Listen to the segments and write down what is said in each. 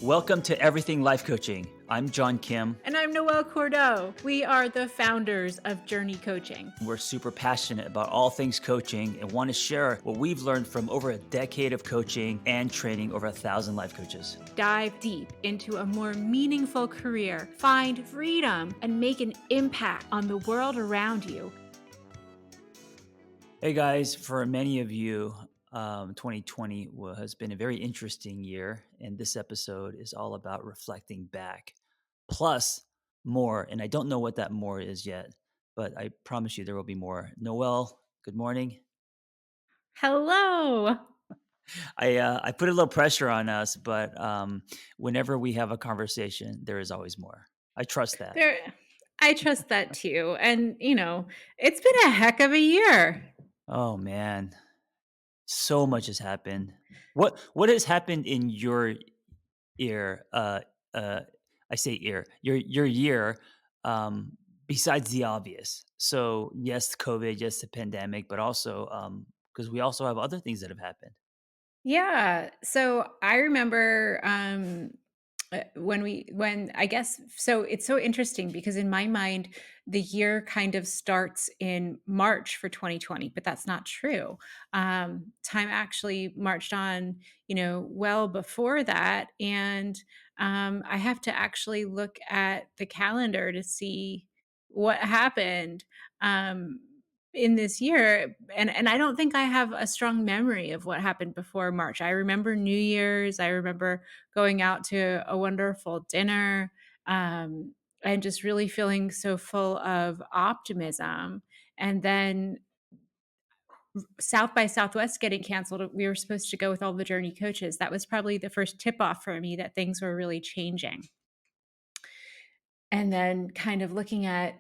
Welcome to Everything Life Coaching. I'm John Kim. And I'm Noelle Cordeaux. We are the founders of JRNI Coaching. We're super passionate about all things coaching and want to share what we've learned from over a decade of coaching and training over 1,000 life coaches. Dive deep into a more meaningful career, find freedom, and make an impact on the world around you. Hey guys, for many of you, 2020 has been a very interesting year, and this episode is all about reflecting back, plus more. And I don't know what that more is yet, but I promise you there will be more. Noelle, good morning. Hello. I put a little pressure on us, but whenever we have a conversation, there is always more. I trust that. There, I trust that too. And, it's been a heck of a year. Oh man, so much has happened. What has happened in your ear? Uh, I say ear. Your year. Besides the obvious. So yes, COVID, yes, the pandemic, but also because we also have other things that have happened. Yeah. So I remember when I guess so it's so interesting because in my mind the year kind of starts in March for 2020, but that's not true. Time actually marched on, well before that, and I have to actually look at the calendar to see what happened. Um, in this year, and I don't think I have a strong memory of what happened before March. I remember New Year's, I remember going out to a wonderful dinner, and just really feeling so full of optimism. And then South by Southwest getting canceled, we were supposed to go with all the JRNI coaches. That was probably the first tip off for me that things were really changing. And then kind of looking at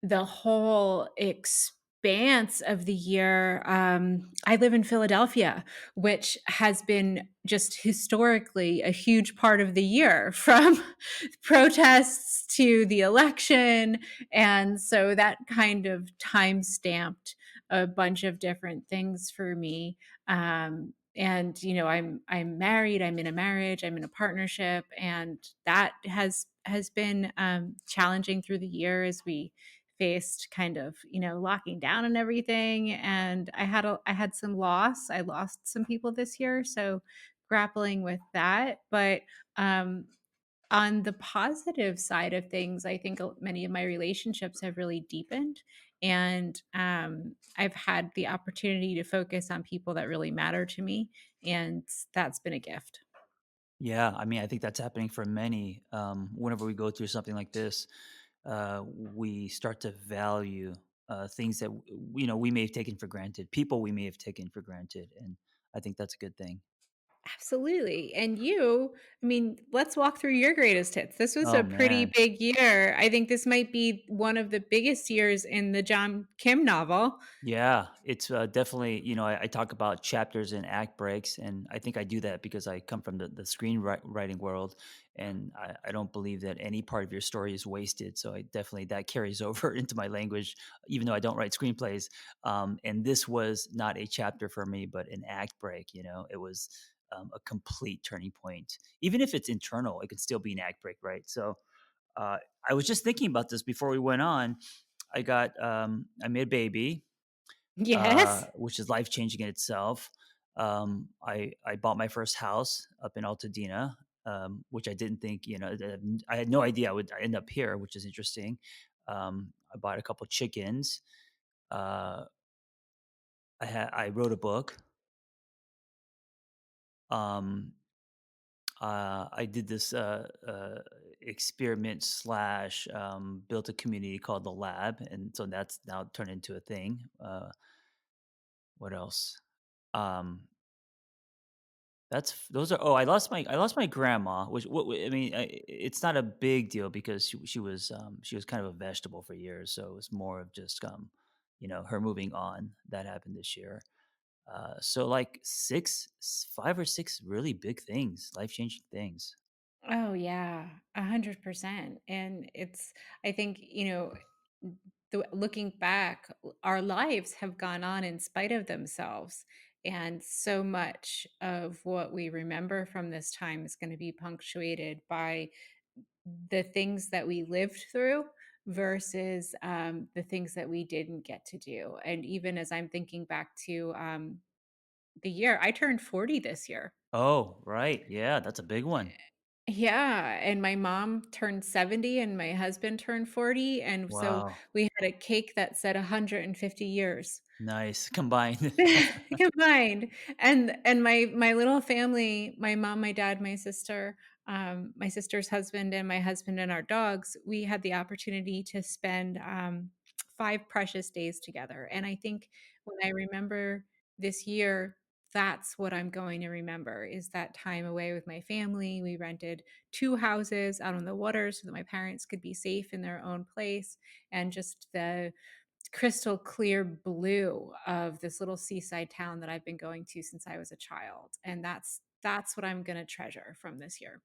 the whole expanse of the year. I live in Philadelphia, which has been just historically a huge part of the year from protests to the election. And so that kind of time stamped a bunch of different things for me. And I'm married, I'm in a marriage, I'm in a partnership, and that has been challenging through the year as we faced kind of locking down and everything. And I had some loss. I lost some people this year, so grappling with that. But um on the positive side of things, I think many of my relationships have really deepened, and I've had the opportunity to focus on people that really matter to me, and that's been a gift. Yeah, I mean, I think that's happening for many. Whenever we go through something like this, we start to value things that we may have taken for granted, people we may have taken for granted, and I think that's a good thing. Absolutely. And I mean, let's walk through your greatest hits. This was Oh a pretty man, big year. I think this might be one of the biggest years in the John Kim novel. yeah, it's definitely I talk about chapters and act breaks, and I think I do that because I come from the screenwriting world, and I don't believe that any part of your story is wasted. So I definitely that carries over into my language, even though I don't write screenplays. And this was not a chapter for me, but an act break. It was a complete turning point. Even if it's internal, it could still be an act break, right? So uh, I was just thinking about this before we went on. I made a baby, Yes. which is life changing in itself. I bought my first house up in Altadena, which I didn't think, I had no idea I would end up here, which is interesting. I bought a couple chickens. Uh, I wrote a book. Um, I did this experiment slash built a community called the Lab, and so that's now turned into a thing. What else? Um, those are. Oh, I lost my grandma, which I mean, it's not a big deal because she was kind of a vegetable for years, so it was more of just her moving on that happened this year. So like 5 or 6 really big things, life changing things. Oh yeah, 100%. And I think, looking back, our lives have gone on in spite of themselves. And so much of what we remember from this time is going to be punctuated by the things that we lived through versus the things that we didn't get to do. And even as I'm thinking back to the year, I turned 40 this year. Oh, right. Yeah, that's a big one. Yeah, and my mom turned 70 and my husband turned 40, and so Wow. we had a cake that said 150 years. Nice. Combined. Combined, and my little family, my mom, my dad, my sister's husband, and my husband and our dogs, we had the opportunity to spend, 5 precious days together, and I think when I remember this year, that's what I'm going to remember, is that time away with my family. We rented 2 houses out on the water so that my parents could be safe in their own place, and just the crystal clear blue of this little seaside town that I've been going to since I was a child, and that's what I'm gonna treasure from this year.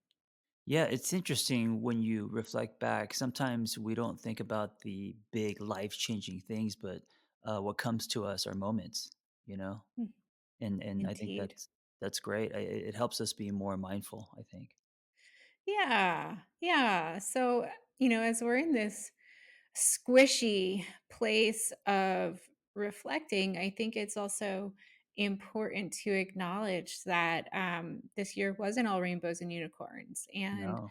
Yeah, it's interesting when you reflect back. Sometimes we don't think about the big life-changing things, but what comes to us are moments, you know? Mm, And I think indeed. that's great. It helps us be more mindful, I think. Yeah, yeah. So, as we're in this squishy place of reflecting, I think it's also important to acknowledge that this year wasn't all rainbows and unicorns, and No.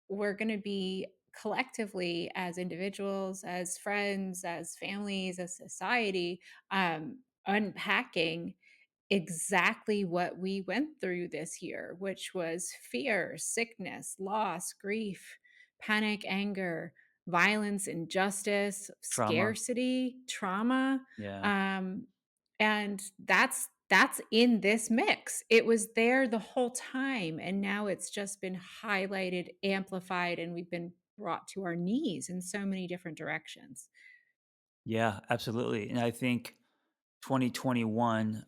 we're going to be collectively, as individuals, as friends, as families, as society, unpacking exactly what we went through this year, which was fear, sickness, loss, grief, panic, anger, violence, injustice, Trauma. scarcity, trauma. Yeah. Um, and that's in this mix. It was there the whole time, and now it's just been highlighted, amplified, and we've been brought to our knees in so many different directions. Yeah, absolutely. And I think 2021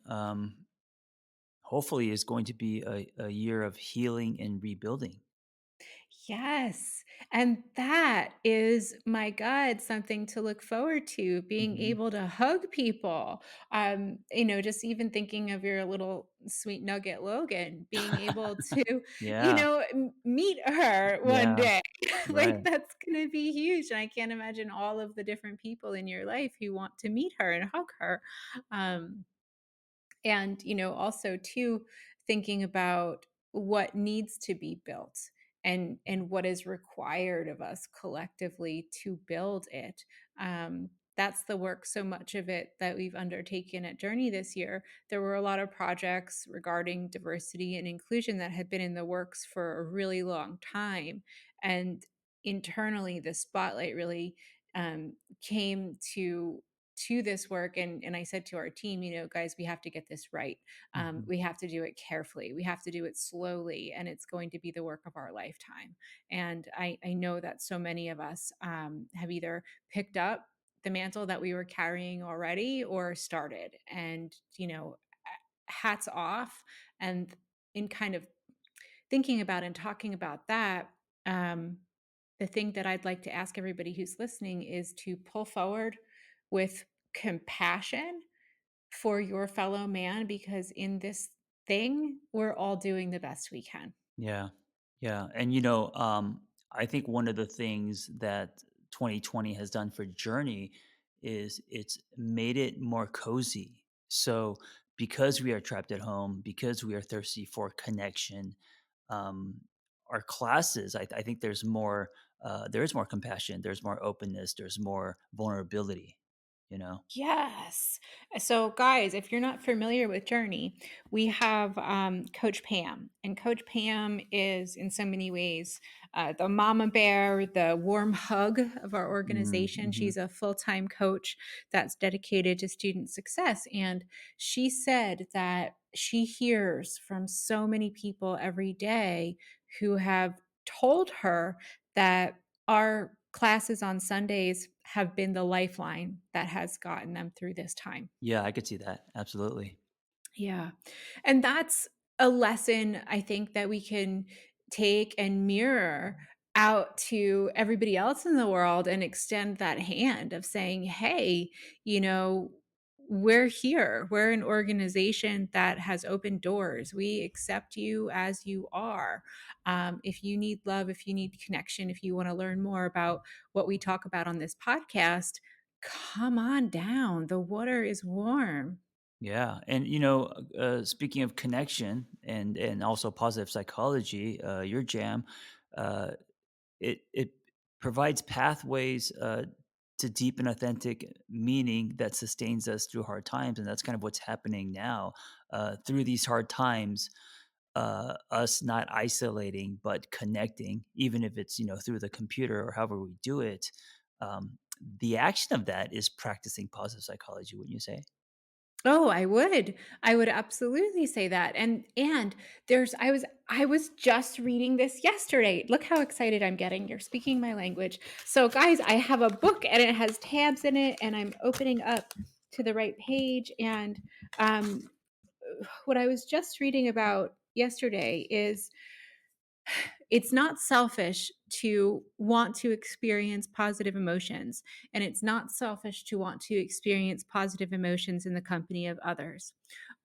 hopefully is going to be a year of healing and rebuilding. Yes. And that is, my God, something to look forward to, being Mhm. able to hug people. Just even thinking of your little sweet nugget Logan, being able to, Yeah. meet her one Yeah. day. Right. Like that's gonna be huge. And I can't imagine all of the different people in your life who want to meet her and hug her. Um, and also too, thinking about what needs to be built and what is required of us collectively to build it. That's the work, so much of it, that we've undertaken at Journey this year. There were a lot of projects regarding diversity and inclusion that had been in the works for a really long time, and internally the spotlight really came to this work, and I said to our team, guys, we have to get this right. Mhm. We have to do it carefully. We have to do it slowly, and it's going to be the work of our lifetime. And I know that so many of us have either picked up the mantle that we were carrying already or started. And hats off. And in kind of thinking about and talking about that, um, the thing that I'd like to ask everybody who's listening is to pull forward with compassion for your fellow man, because in this thing, we're all doing the best we can. Yeah. Yeah. And, I think one of the things that 2020 has done for Journey is it's made it more cozy. So, because we are trapped at home, because we are thirsty for connection, um, our classes, I think there is more compassion, there's more openness, there's more vulnerability, you know? Yes. So, guys, if you're not familiar with Journey, we have Coach Pam. And Coach Pam is, in so many ways, the mama bear, the warm hug of our Mm, organization. mhm. She's a full time coach that's dedicated to student success. And she said that she hears from so many people every day who have told her that our classes on Sundays have been the lifeline that has gotten them through this time. Yeah, I could see that. Absolutely. Yeah. And that's a lesson I think that we can take and mirror out to everybody else in the world and extend that hand of saying, hey, you know, we're here. We're an organization that has opened doors. We accept you as you are. If you need love, if you need connection, if you want to learn more about what we talk about on this podcast, come on down. The water is warm. Yeah, and speaking of connection and also positive psychology, your jam, uh, it provides pathways to deep and authentic meaning that sustains us through hard times, and that's kind of what's happening now through these hard times. Us not isolating but connecting, even if it's through the computer or however we do it. The action of that is practicing positive psychology, wouldn't you say? Oh, I would. I would absolutely say that. And there's I was just reading this yesterday. Look how excited I'm getting. You're speaking my language. So guys, I have a book and it has tabs in it and I'm opening up to the right page and um what I was just reading about yesterday is it's not selfish to want to experience positive emotions, and it's not selfish to want to experience positive emotions in the company of others.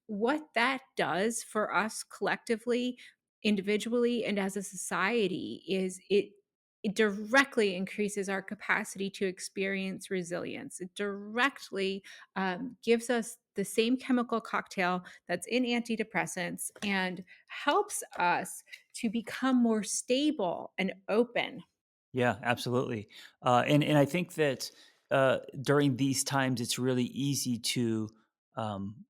What that does for us collectively, individually, and as a society is it directly increases our capacity to experience resilience. It directly gives us the same chemical cocktail that's in antidepressants and helps us to become more stable and open. Yeah, absolutely. And I think that during these times, it's really easy to um,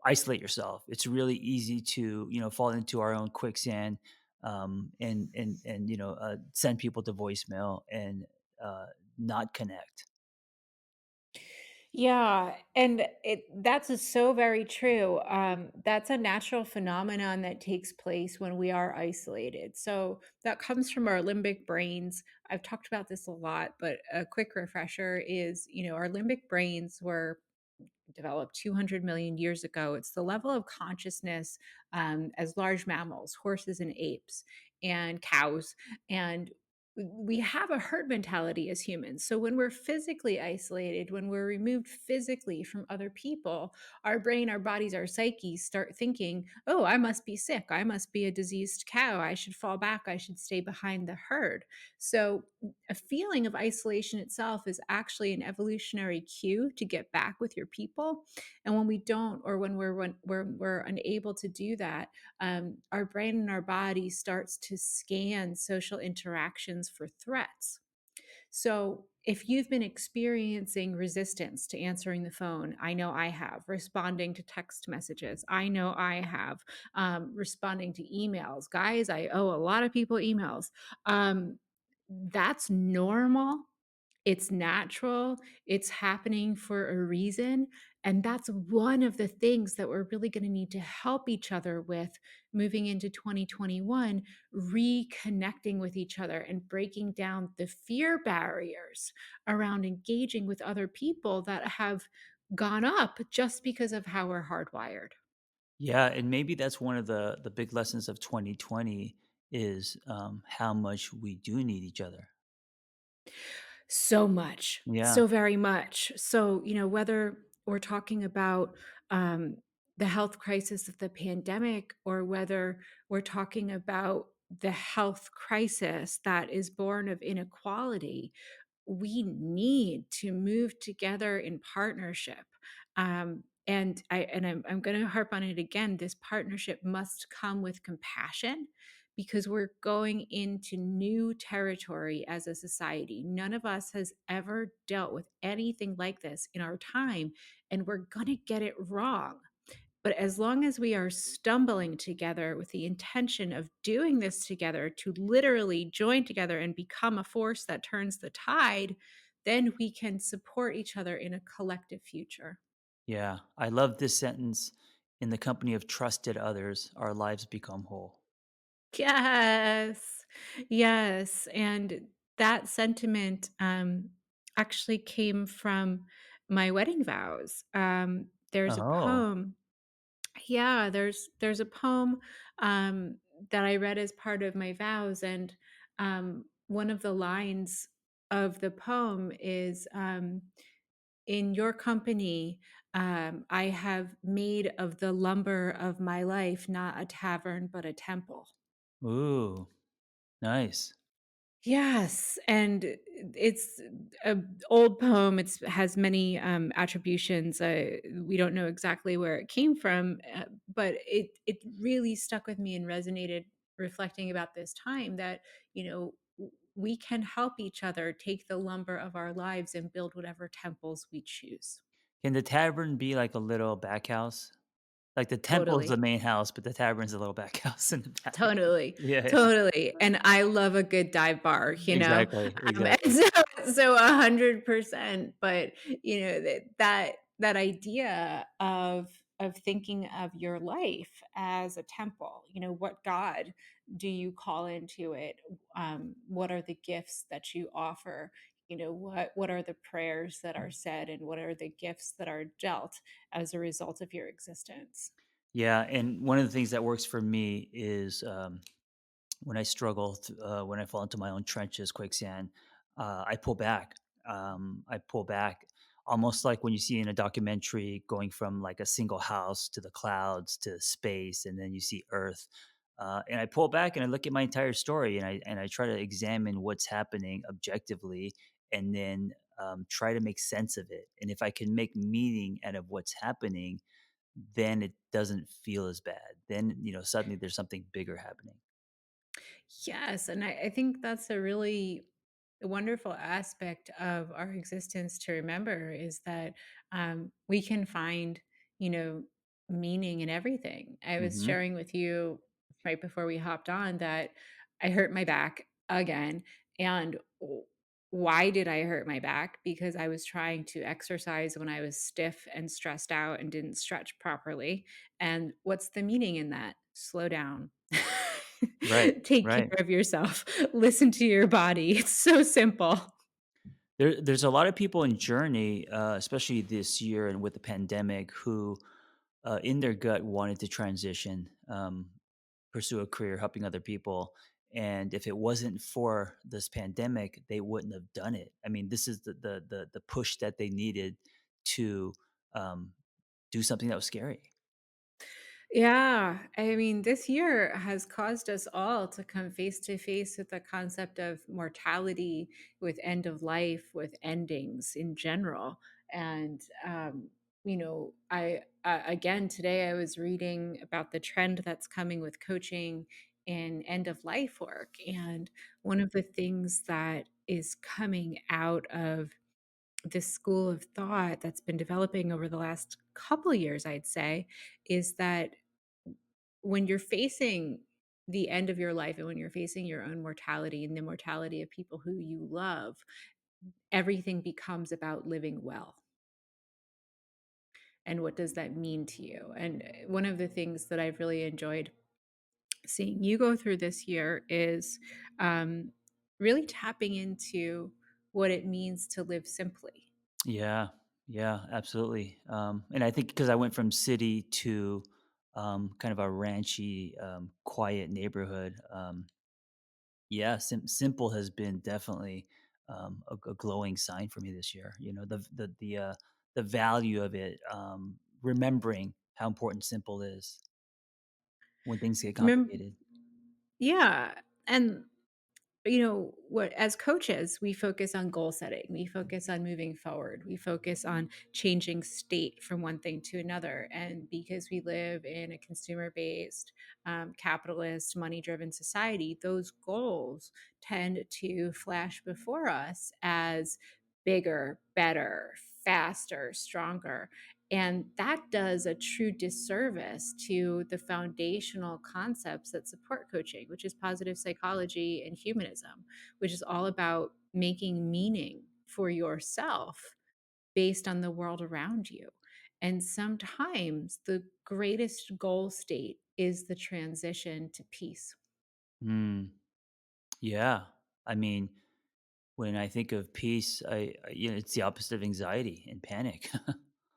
isolate yourself. It's really easy to fall into our own quicksand, and send people to voicemail and not connect. Yeah, and that's so very true. That's a natural phenomenon that takes place when we are isolated. So that comes from our limbic brains. I've talked about this a lot, but a quick refresher is, our limbic brains were developed 200 million years ago. It's the level of consciousness as large mammals, horses and apes and cows. And we have a herd mentality as humans. So when we're physically isolated, when we're removed physically from other people, our brain, our bodies, our psyches start thinking, oh, I must be sick. I must be a diseased cow. I should fall back. I should stay behind the herd. So a feeling of isolation itself is actually an evolutionary cue to get back with your people. And when we don't, or when we're unable to do that, our brain and our body starts to scan social interactions for threats. So, if you've been experiencing resistance to answering the phone, I know I have, responding to text messages, I know I have, responding to emails. Guys, I owe a lot of people emails. That's normal. It's natural, it's happening for a reason, and that's one of the things that we're really gonna need to help each other with moving into 2021, reconnecting with each other and breaking down the fear barriers around engaging with other people that have gone up just because of how we're hardwired. Yeah, and maybe that's one of the big lessons of 2020 is how much we do need each other. So much, Yeah. so very much. So, whether we're talking about the health crisis of the pandemic or whether we're talking about the health crisis that is born of inequality, we need to move together in partnership. I'm going to harp on it again. This partnership must come with compassion because we're going into new territory as a society. None of us has ever dealt with anything like this in our time, and we're going to get it wrong. But as long as we are stumbling together with the intention of doing this together to literally join together and become a force that turns the tide, then we can support each other in a collective future. Yeah, I love this sentence. In the company of trusted others, our lives become whole. Yes. Yes. And that sentiment actually came from my wedding vows. There's a Oh, poem. Yeah, there's a poem that I read as part of my vows, and one of the lines of the poem is, "In your company, I have made of the lumber of my life not a tavern, but a temple. Ooh, nice. Yes, and it's a old poem. It's has many, attributions. We don't know exactly where it came from, but it really stuck with me and resonated reflecting about this time that, we can help each other take the lumber of our lives and build whatever temples we choose. Can the tavern be like a little back house? Like, the temple is the Totally. main house, but the tavern's a little back house in the back. Totally, Yeah, yeah. totally, and I love a good dive bar, Exactly, and exactly. so 100%, but, that idea of thinking of your life as a temple, what God do you call into it? What are the gifts that you offer? What are the prayers that are said, and what are the gifts that are dealt as a result of your existence? Yeah, and one of the things that works for me is, when I struggle, when I fall into my own trenches, quicksand, I pull back. I pull back, almost like when you see in a documentary going from like a single house to the clouds to space, and then you see Earth. And I pull back and I look at my entire story, and I try to examine what's happening objectively, and then try to make sense of it. And if I can make meaning out of what's happening, then it doesn't feel as bad. Then suddenly there's something bigger happening. Yes, and I think that's a really wonderful aspect of our existence to remember is that we can find, you know, meaning in everything. I was Hmm. sharing with you right before we hopped on that I hurt my back again. And why did I hurt my back? Because I was trying to exercise when I was stiff and stressed out and didn't stretch properly. And what's the meaning in that? Slow down. Right, Take right. care of yourself. Listen to your body. It's so simple. There's a lot of people in Journey, especially this year and with the pandemic, who, in their gut, wanted to transition, pursue a career helping other people. And if it wasn't for this pandemic, they wouldn't have done it. I mean, this is the push that they needed to um, do something that was scary. Yeah, I mean, this year has caused us all to come face to face with the concept of mortality, with end of life, with endings in general. And, again, today I was reading about the trend that's coming with coaching in end of life work. And one of the things that is coming out of this school of thought that's been developing over the last couple of years, I'd say, is that when you're facing the end of your life and when you're facing your own mortality and the mortality of people who you love, everything becomes about living well. And what does that mean to you? And one of the things that I've really enjoyed seeing you go through this year is um, really tapping into what it means to live simply. Yeah, yeah, absolutely. And I think because I went from city to kind of a ranchy, quiet neighborhood. Yeah, simple has been definitely a glowing sign for me this year. The value of it, remembering how important simple is when things get Remember, complicated. yeah. And what as coaches we focus on goal setting, we focus on moving forward, we focus on changing state from one thing to another, and because we live in a consumer based capitalist money driven society, those goals tend to flash before us as bigger, better, faster, stronger, and that does a true disservice to the foundational concepts that support coaching, which is positive psychology and humanism, which is all about making meaning for yourself based on the world around you. And sometimes the greatest goal state is the transition to peace. Mm, yeah, I mean, when I think of peace, it's the opposite of anxiety and panic.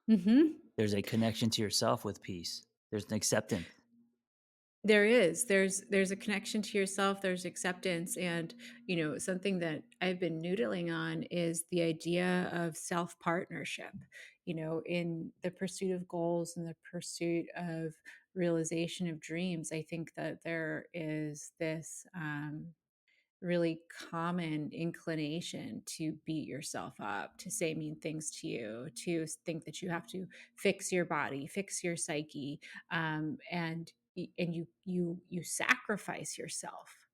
Mhm. There's a connection to yourself with peace. There's an acceptance. There is. There's a connection to yourself, there's acceptance, and, something that I've been noodling on is the idea of self-partnership. in the pursuit of goals and the pursuit of realization of dreams, I think that there is this really common inclination to beat yourself up, to say mean things to you, to think that you have to fix your body, fix your psyche, and you sacrifice yourself.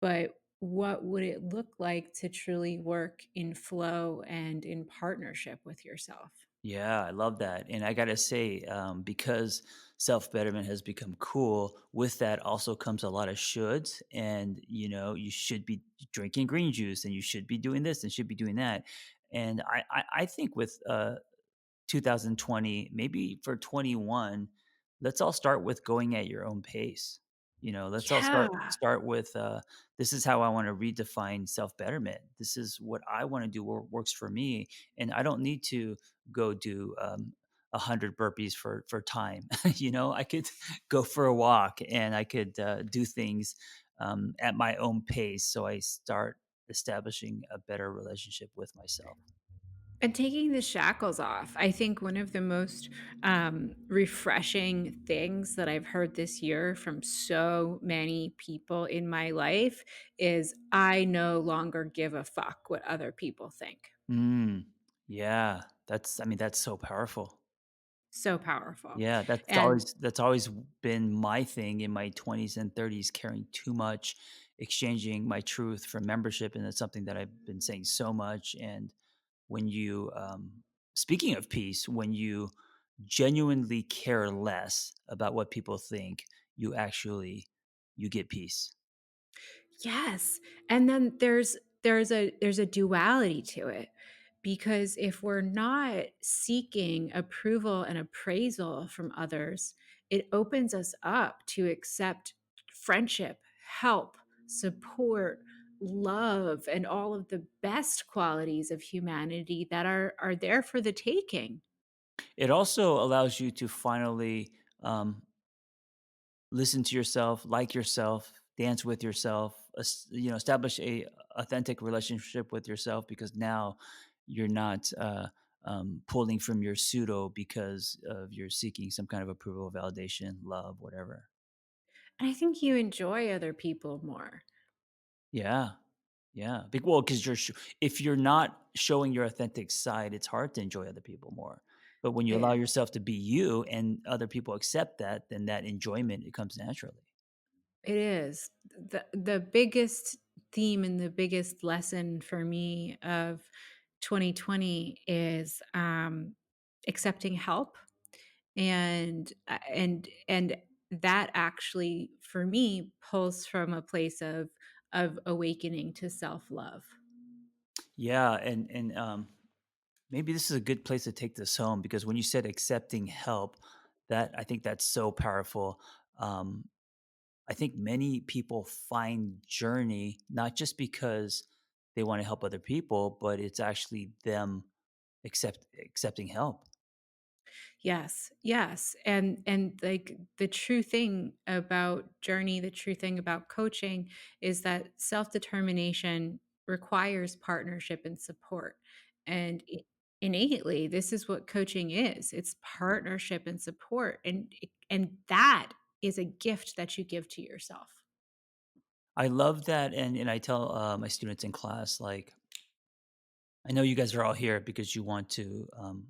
But what would it look like to truly work in flow and in partnership with yourself? Yeah, I love that. And I gotta say, because self betterment has become cool, with that also comes a lot of shoulds. And you should be drinking green juice, and you should be doing this, and should be doing that. And I think with 2020, maybe for 21, let's all start with going at your own pace. Let's all Yeah. start with this is how I want to redefine self-betterment. This is what I want to do, what works for me, and I don't need to go do 100 burpees for time. I could go for a walk, and I could do things at my own pace, so I start establishing a better relationship with myself. And taking the shackles off. I think one of the most refreshing things that I've heard this year from so many people in my life is I no longer give a fuck what other people think. Mm, yeah, that's so powerful. So powerful. Yeah, And that's always been my thing in my 20s and 30s, caring too much, exchanging my truth for membership, and it's something that I've been saying so much. And when you, speaking of peace, when you genuinely care less about what people think, you get peace. yes. And then there's a duality to it, because if we're not seeking approval and appraisal from others, it opens us up to accept friendship, help, support, love, and all of the best qualities of humanity that are there for the taking. It also allows you to finally listen to yourself, like yourself, dance with yourself, establish a authentic relationship with yourself, because now you're not pulling from your pseudo because of you're seeking some kind of approval, validation, love, whatever. And I think you enjoy other people more. Yeah, yeah. Well, because if you're not showing your authentic side, it's hard to enjoy other people more. But when you It allow is. yourself to be you, and other people accept that, then that enjoyment, it comes naturally. It is. The biggest theme and the biggest lesson for me of 2020 is, accepting help, and that actually, for me, pulls from a place of awakening to self-love. Yeah, and maybe this is a good place to take this home, because when you said accepting help, I think that's so powerful. Um, I think many people find journey not just because they want to help other people, but it's actually them accepting help. Yes, yes, and, like, the true thing about journey, the true thing about coaching is that self-determination requires partnership and support, and innately, this is what coaching is, it's partnership and support, and that is a gift that you give to yourself. I love that, and I tell my students in class, like, I know you guys are all here because you want to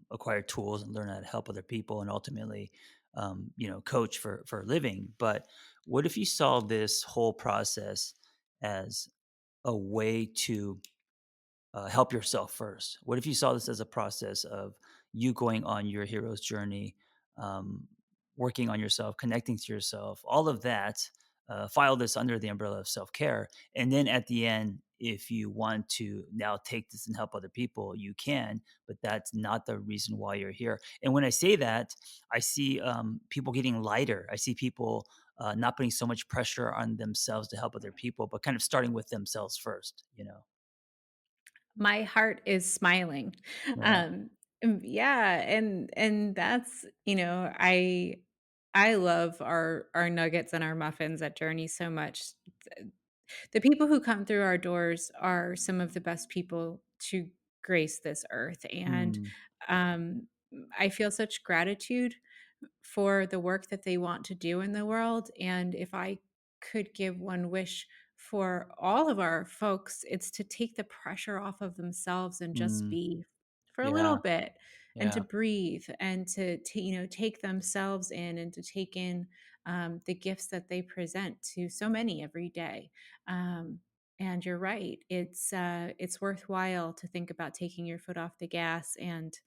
acquire tools and learn how to help other people, and ultimately, coach for a living. But what if you saw this whole process as a way to help yourself first? What if you saw this as a process of you going on your hero's journey, um, working on yourself, connecting to yourself, all of that? File this under the umbrella of self care. And then at the end, if you want to now take this and help other people, you can, but that's not the reason why you're here. And when I say that, I see people getting lighter. I see people not putting so much pressure on themselves to help other people, but kind of starting with themselves first. My heart is smiling. Yeah. Um, yeah, and that's, I love our nuggets and our muffins at Journey so much. The people who come through our doors are some of the best people to grace this earth, and Mm. um I feel such gratitude for the work that they want to do in the world. And if I could give one wish for all of our folks, it's to take the pressure off of themselves and just Mm, be for a little yeah, bit, and to yeah. breathe, and to take themselves in, and to take in the gifts that they present to so many every day. And you're right, it's worthwhile to think about taking your foot off the gas and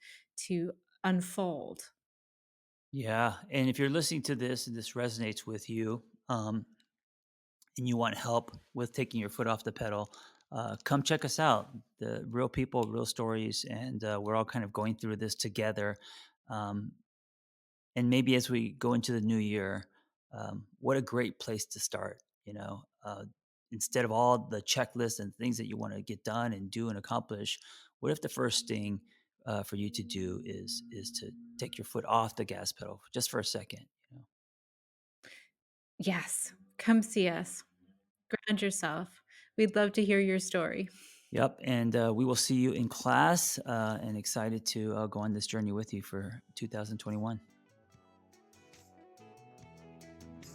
to unfold. Yeah, and if you're listening to this and this resonates with you, and you want help with taking your foot off the pedal, come check us out. The real people, real stories, and we're all kind of going through this together. Um, and maybe as we go into the new year, what a great place to start. Instead of all the checklists and things that you want to get done and do and accomplish, what if the first thing for you to do is to take your foot off the gas pedal just for a second? Yes, come see us. Ground yourself. We'd love to hear your story. Yep, and we will see you in class, and excited to go on this journey with you for 2021.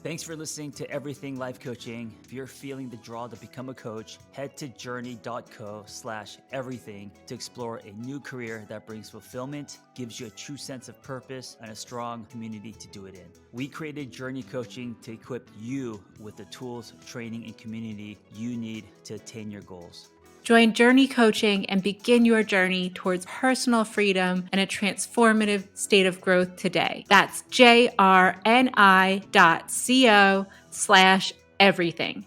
Thanks for listening to Everything Life Coaching. If you're feeling the draw to become a coach, head to journey.co/everything to explore a new career that brings fulfillment, gives you a true sense of purpose, and a strong community to do it in. We created JRNI Coaching to equip you with the tools, training, and community you need to attain your goals. Join JRNI Coaching and begin your journey towards personal freedom and a transformative state of growth today. That's JRNI.co/everything.